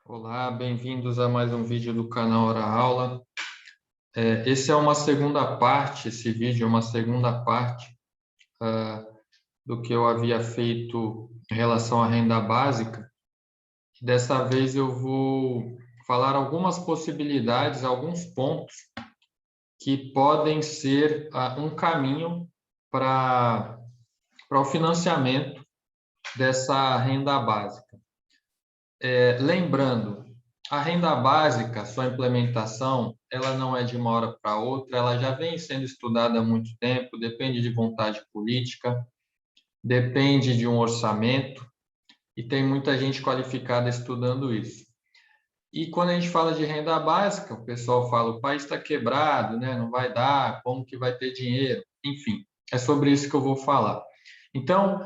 Olá, bem-vindos a mais um vídeo do canal Hora Aula. Esse é uma segunda parte, esse vídeo é uma segunda parte do que eu havia feito em relação à renda básica. Dessa vez eu vou falar algumas possibilidades, alguns pontos que podem ser um caminho para o financiamento dessa renda básica. Lembrando, a renda básica, sua implementação, ela não é de uma hora para outra, ela já vem sendo estudada há muito tempo, depende de vontade política, depende de um orçamento, e tem muita gente qualificada estudando isso. E quando a gente fala de renda básica, o pessoal fala, o país está quebrado, né? Não vai dar, como que vai ter dinheiro? Enfim, é sobre isso que eu vou falar. Então,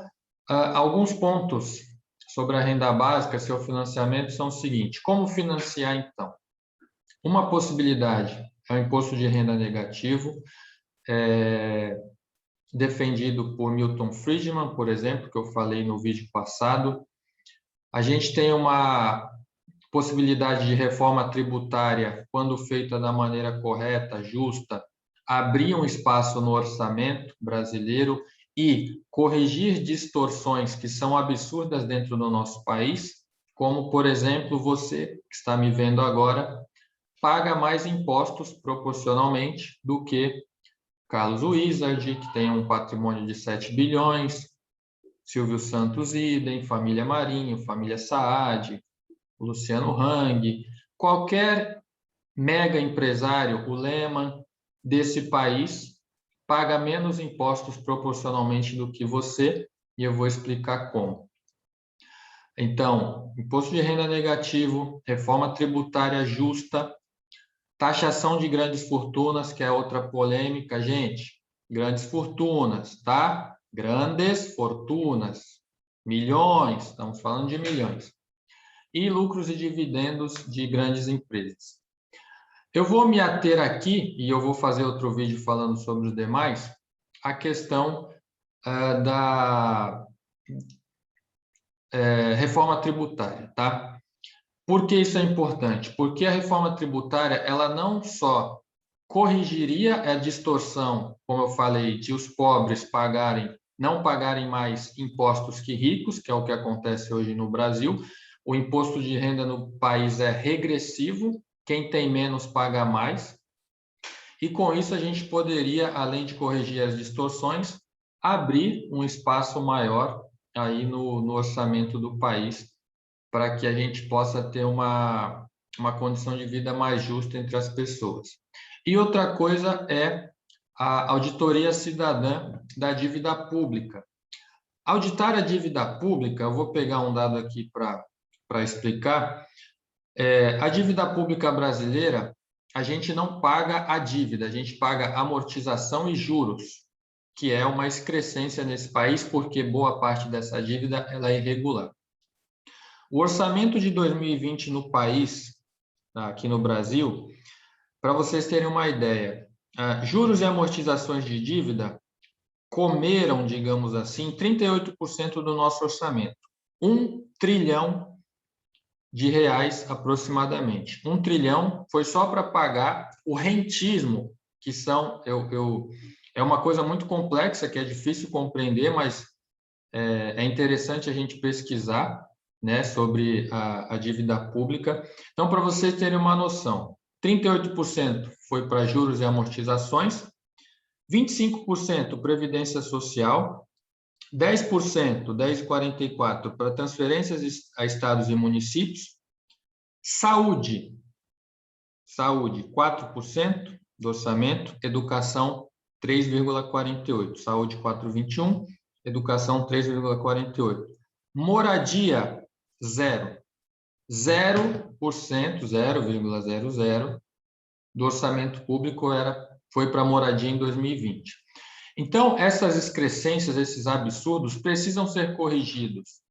alguns pontos sobre a renda básica, seu financiamento, são o seguinte: como financiar, então? Uma possibilidade é o imposto de renda negativo, defendido por Milton Friedman, por exemplo, que eu falei no vídeo passado. A gente tem uma possibilidade de reforma tributária, quando feita da maneira correta, justa, abrir um espaço no orçamento brasileiro e corrigir distorções que são absurdas dentro do nosso país, como, por exemplo, você que está me vendo agora, paga mais impostos proporcionalmente do que Carlos Wizard, que tem um patrimônio de 7 bilhões, Silvio Santos idem, família Marinho, família Saad, Luciano Hang, qualquer mega empresário, o Lehman, desse país, paga menos impostos proporcionalmente do que você, e eu vou explicar como. Então, imposto de renda negativo, reforma tributária justa, taxação de grandes fortunas, que é outra polêmica, gente. Grandes fortunas, tá? Grandes fortunas. Milhões, estamos falando de milhões. E lucros e dividendos de grandes empresas. Eu vou me ater aqui, e eu vou fazer outro vídeo falando sobre os demais, a questão da reforma tributária, tá? Por que isso é importante? Porque a reforma tributária, ela não só corrigiria a distorção, como eu falei, de os pobres não pagarem mais impostos que ricos, que é o que acontece hoje no Brasil. O imposto de renda no país é regressivo, quem tem menos paga mais. E com isso a gente poderia, além de corrigir as distorções, abrir um espaço maior aí no orçamento do país, para que a gente possa ter uma condição de vida mais justa entre as pessoas. E outra coisa é a auditoria cidadã da dívida pública. Auditar a dívida pública, eu vou pegar um dado aqui para explicar. A dívida pública brasileira, a gente não paga a dívida, a gente paga amortização e juros, que é uma excrescência nesse país, porque boa parte dessa dívida ela é irregular. O orçamento de 2020 no país, aqui no Brasil, para vocês terem uma ideia, juros e amortizações de dívida comeram, digamos assim, 38% do nosso orçamento. 1 trilhão de reais aproximadamente. 1 trilhão foi só para pagar o rentismo, que são, é uma coisa muito complexa, que é difícil compreender, mas é interessante a gente pesquisar, né, sobre a dívida pública. Então, para vocês terem uma noção, 38% foi para juros e amortizações, 25% previdência social, 10%, 10,44% para transferências a estados e municípios, saúde, 4% do orçamento, educação 3,48%, saúde 4,21%, educação 3,48%. Moradia, 0%. 0,00 do orçamento público foi para moradia em 2020. Então, essas excrescências, esses absurdos, precisam ser corrigidos.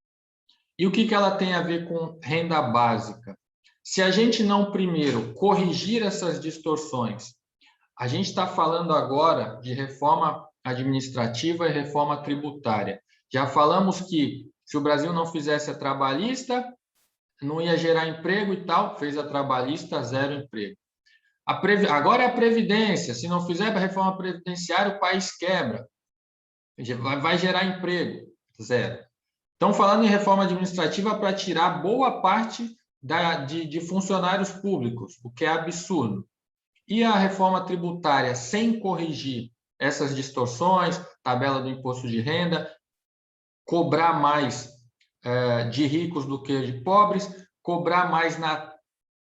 E o que ela tem a ver com renda básica? Se a gente não primeiro corrigir essas distorções, a gente está falando agora de reforma administrativa e reforma tributária. Já falamos que se o Brasil não fizesse a trabalhista, não ia gerar emprego e tal, fez a trabalhista, zero emprego. Agora é a Previdência, se não fizer a reforma previdenciária, o país quebra, vai gerar emprego, zero. Estão falando em reforma administrativa para tirar boa parte de funcionários públicos, o que é absurdo. E a reforma tributária, sem corrigir essas distorções, tabela do imposto de renda, cobrar mais de ricos do que de pobres, cobrar mais na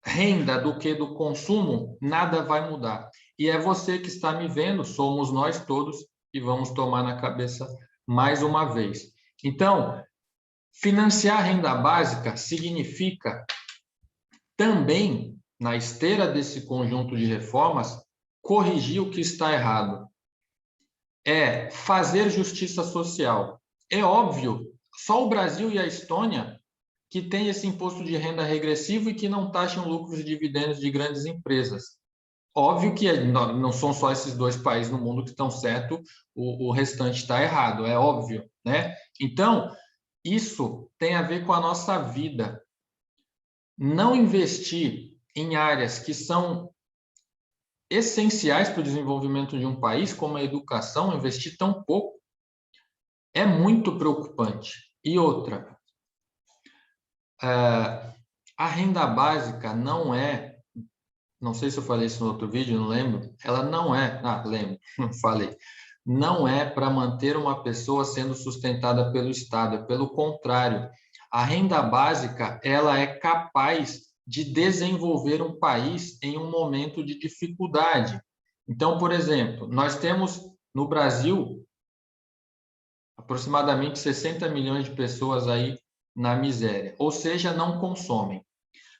renda do que do consumo, nada vai mudar. E é você que está me vendo, somos nós todos, e vamos tomar na cabeça mais uma vez. Então, financiar a renda básica significa também, na esteira desse conjunto de reformas, corrigir o que está errado. É fazer justiça social. É óbvio, só o Brasil e a Estônia que tem esse imposto de renda regressivo e que não taxam lucros e dividendos de grandes empresas. Óbvio que não são só esses dois países no mundo que estão certo, o restante está errado, é óbvio, né? Então, isso tem a ver com a nossa vida. Não investir em áreas que são essenciais para o desenvolvimento de um país, como a educação, investir tão pouco, é muito preocupante. E outra, a renda básica não sei se eu falei isso no outro vídeo, não lembro, ela não lembro, falei, não é para manter uma pessoa sendo sustentada pelo Estado, pelo contrário, a renda básica, ela é capaz de desenvolver um país em um momento de dificuldade. Então, por exemplo, nós temos no Brasil aproximadamente 60 milhões de pessoas aí na miséria, ou seja, não consomem.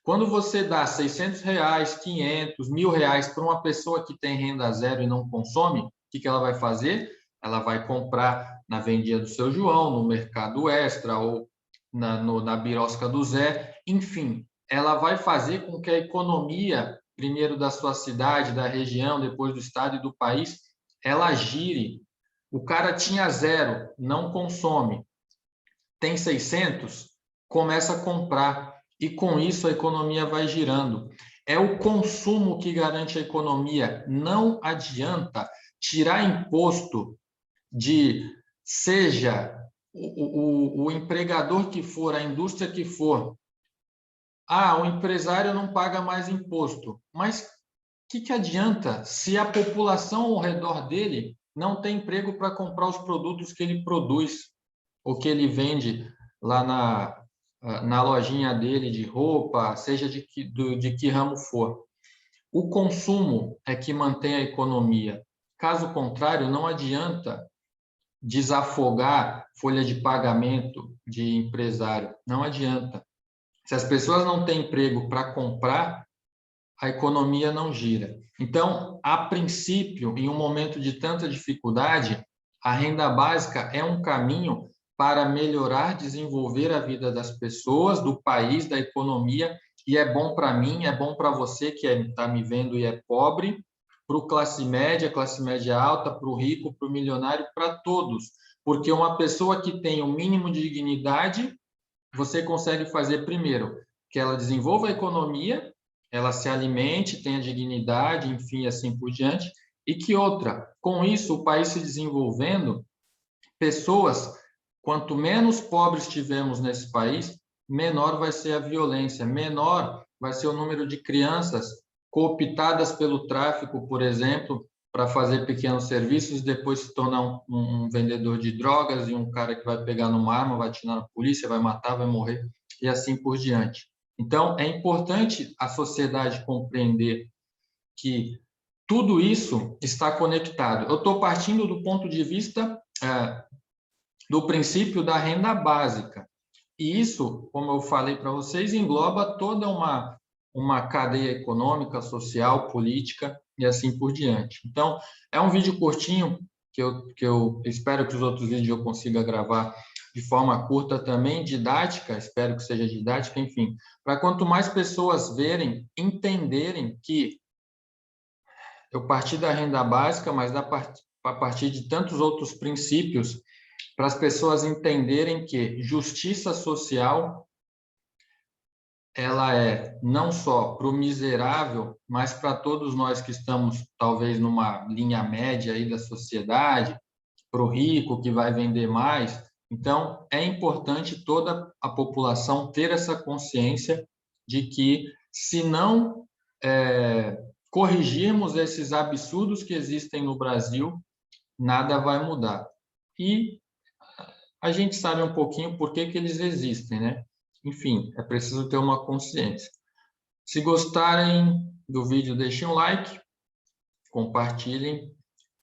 Quando você dá R$600, 500, R$1.000 para uma pessoa que tem renda zero e não consome, o que ela vai fazer? Ela vai comprar na vendinha do seu João, no Mercado Extra ou na birosca do Zé, enfim, ela vai fazer com que a economia, primeiro da sua cidade, da região, depois do estado e do país, ela gire. O cara tinha zero, não consome, tem 600, começa a comprar e com isso a economia vai girando. É o consumo que garante a economia. Não adianta tirar imposto de, seja o empregador que for, a indústria que for. O empresário não paga mais imposto. Mas o que adianta se a população ao redor dele não tem emprego para comprar os produtos que ele produz ou que ele vende lá na lojinha dele de roupa, seja de que ramo for. O consumo é que mantém a economia. Caso contrário, não adianta desafogar folha de pagamento de empresário. Não adianta. Se as pessoas não têm emprego para comprar, a economia não gira. Então, a princípio, em um momento de tanta dificuldade, a renda básica é um caminho para melhorar, desenvolver a vida das pessoas, do país, da economia, e é bom para mim, é bom para você que está me vendo e é pobre, para o classe média alta, para o rico, para o milionário, para todos. Porque uma pessoa que tem o mínimo de dignidade, você consegue fazer, primeiro, que ela desenvolva a economia, ela se alimente, tenha dignidade, enfim, assim por diante, e que outra, com isso, o país se desenvolvendo, pessoas, quanto menos pobres tivermos nesse país, menor vai ser a violência, menor vai ser o número de crianças cooptadas pelo tráfico, por exemplo, para fazer pequenos serviços, depois se tornar um vendedor de drogas e um cara que vai pegar numa arma, vai atirar na polícia, vai matar, vai morrer, e assim por diante. Então, é importante a sociedade compreender que tudo isso está conectado. Eu estou partindo do ponto de vista do princípio da renda básica. E isso, como eu falei para vocês, engloba toda uma cadeia econômica, social, política e assim por diante. Então, é um vídeo curtinho que eu espero que os outros vídeos eu consiga gravar de forma curta também, didática, espero que seja didática, enfim, para quanto mais pessoas verem, entenderem que eu parti da renda básica, mas a partir de tantos outros princípios, para as pessoas entenderem que justiça social ela é não só para o miserável, mas para todos nós que estamos talvez numa linha média aí da sociedade, para o rico que vai vender mais. Então, é importante toda a população ter essa consciência de que, se não corrigirmos esses absurdos que existem no Brasil, nada vai mudar. E a gente sabe um pouquinho por que eles existem, né? Enfim, é preciso ter uma consciência. Se gostarem do vídeo, deixem um like, compartilhem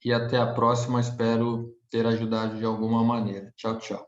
e até a próxima. Espero ter ajudado de alguma maneira. Tchau, tchau.